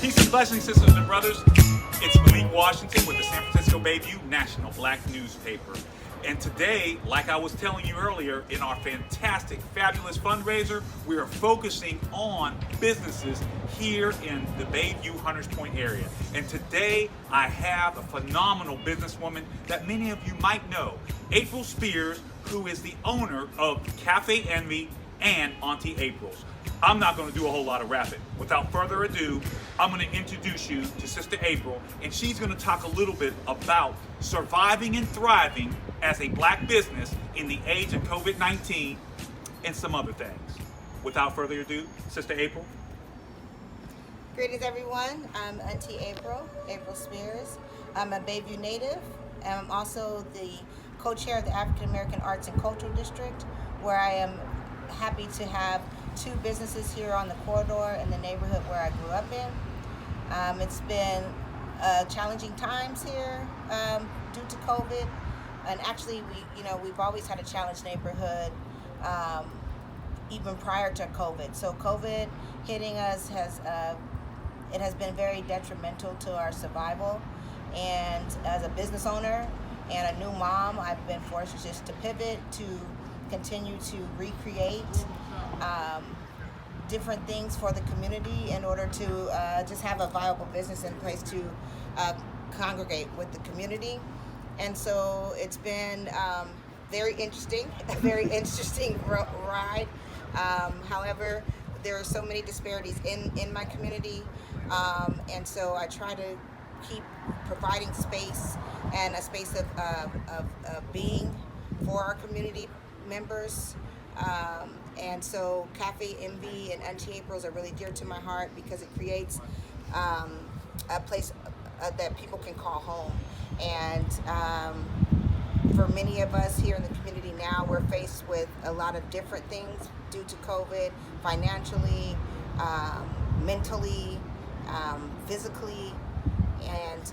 Peace and blessings, sisters and brothers. It's Malik Washington with the San Francisco Bayview National Black Newspaper. And today, like I was telling you earlier, in our fantastic, fabulous fundraiser, we are focusing on businesses here in the Bayview, Hunters Point area. And today, I have a phenomenal businesswoman that many of you might know, April Spears, who is the owner of Cafe Envy and Auntie April's. I'm not going to do a whole lot of rapping. Without further ado, I'm going to introduce you to Sister April, and she's going to talk a little bit about surviving and thriving as a black business in the age of COVID-19 and some other things. Without further ado, Sister April. Greetings, everyone. I'm Auntie April Spears. I'm a Bayview native, and I'm also the co-chair of the African American Arts and Cultural District, where I am happy to have two businesses here on the corridor in the neighborhood where I grew up in. It's been challenging times here due to COVID, and actually we've always had a challenged neighborhood even prior to COVID. So COVID hitting us has been very detrimental to our survival. And as a business owner and a new mom, I've been forced just to pivot to continue to recreate different things for the community in order to just have a viable business in place to congregate with the community. And so it's been very interesting, a very interesting ride. However, there are so many disparities in my community, and so I try to keep providing space and a space of being for our community members. And so Cafe Envy and Auntie April's are really dear to my heart because it creates a place that people can call home. And for many of us here in the community now, we're faced with a lot of different things due to COVID, financially, mentally, physically, and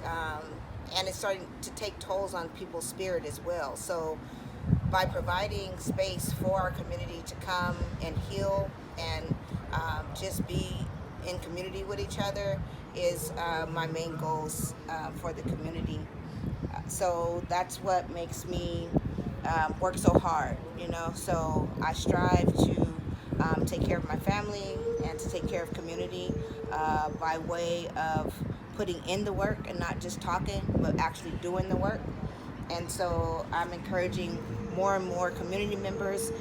it's starting to take tolls on people's spirit as well. So by providing space for our community to come and heal and just be in community with each other is my main goals for the community. So that's what makes me work so hard, So I strive to take care of my family and to take care of community by way of putting in the work and not just talking, but actually doing the work. And so I'm encouraging more and more community members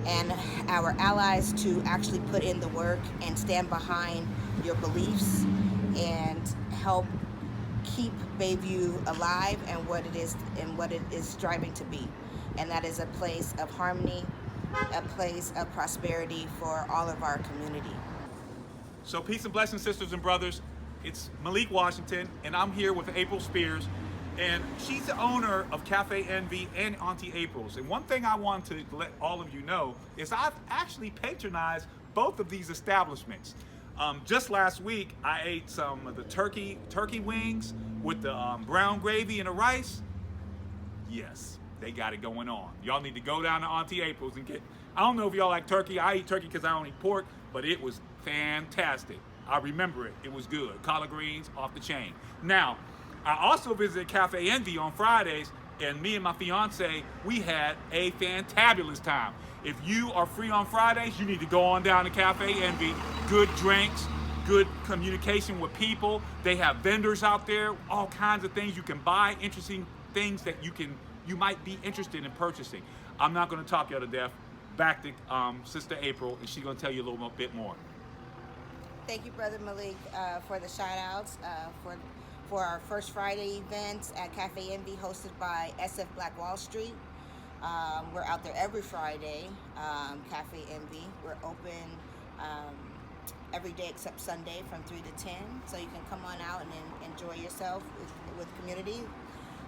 and our allies to actually put in the work and stand behind your beliefs and help keep Bayview alive and what it is striving to be. And that is a place of harmony, a place of prosperity for all of our community. So peace and blessings, sisters and brothers. It's Malik Washington, and I'm here with April Spears. And she's the owner of Cafe Envy and Auntie April's. And one thing I want to let all of you know is I've actually patronized both of these establishments. Just last week, I ate some of the turkey wings with the brown gravy and the rice. Yes, they got it going on. Y'all need to go down to Auntie April's and get, I don't know if y'all like turkey. I eat turkey because I don't eat pork, but it was fantastic. I remember it. It was good. Collard greens off the chain. Now, I also visited Cafe Envy on Fridays, and me and my fiance, we had a fantabulous time. If you are free on Fridays, you need to go on down to Cafe Envy. Good drinks, good communication with people. They have vendors out there, all kinds of things you can buy, interesting things that you might be interested in purchasing. I'm not going to talk you to death. Back to Sister April, and she's going to tell you a little bit more. Thank you, Brother Malik, for the shout-outs for our First Friday event at Cafe Envy, hosted by SF Black Wall Street. We're out there every Friday, Cafe Envy. We're open every day except Sunday from 3 to 10, so you can come on out and enjoy yourself with community.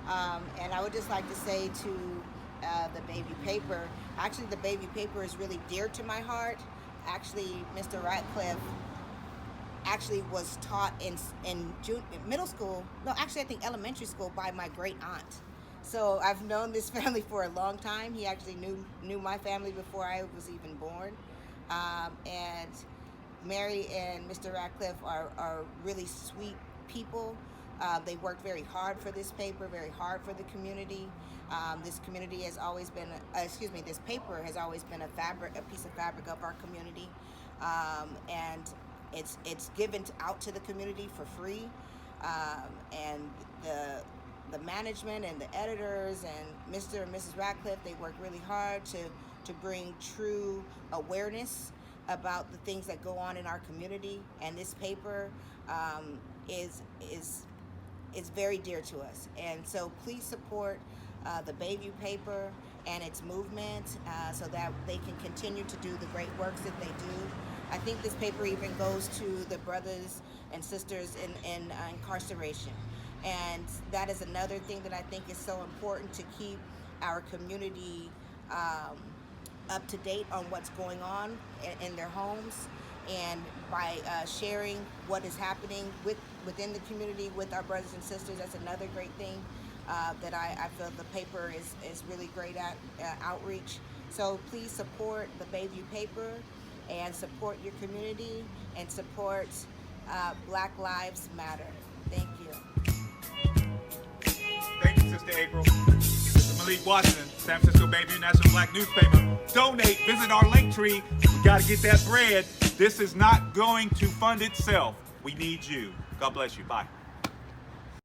And I would just like to say to the Bayview paper, actually the Bayview paper is really dear to my heart. Actually, Mr. Ratcliffe actually was taught in middle school, no, actually I think elementary school, by my great aunt. So I've known this family for a long time. He actually knew my family before I was even born. And Mary and Mr. Ratcliffe are really sweet people. They worked very hard for this paper, very hard for the community. This community has always been, this paper has always been a piece of fabric of our community, and it's given out to the community for free. And the management and the editors and Mr. and Mrs. Ratcliffe, they work really hard to bring true awareness about the things that go on in our community. And this paper is very dear to us. And so please support the Bayview paper and its movement so that they can continue to do the great works that they do. I think this paper even goes to the brothers and sisters in incarceration. And that is another thing that I think is so important, to keep our community up to date on what's going on in their homes, and by sharing what is happening within the community with our brothers and sisters. That's another great thing that I feel the paper is really great at outreach. So please support the Bayview paper and support your community and support Black Lives Matter. Thank you. Thank you, Sister April. Mr. Malik Washington, San Francisco Bayview National Black Newspaper. Donate, visit our link tree. We got to get that bread. This is not going to fund itself. We need you. God bless you. Bye.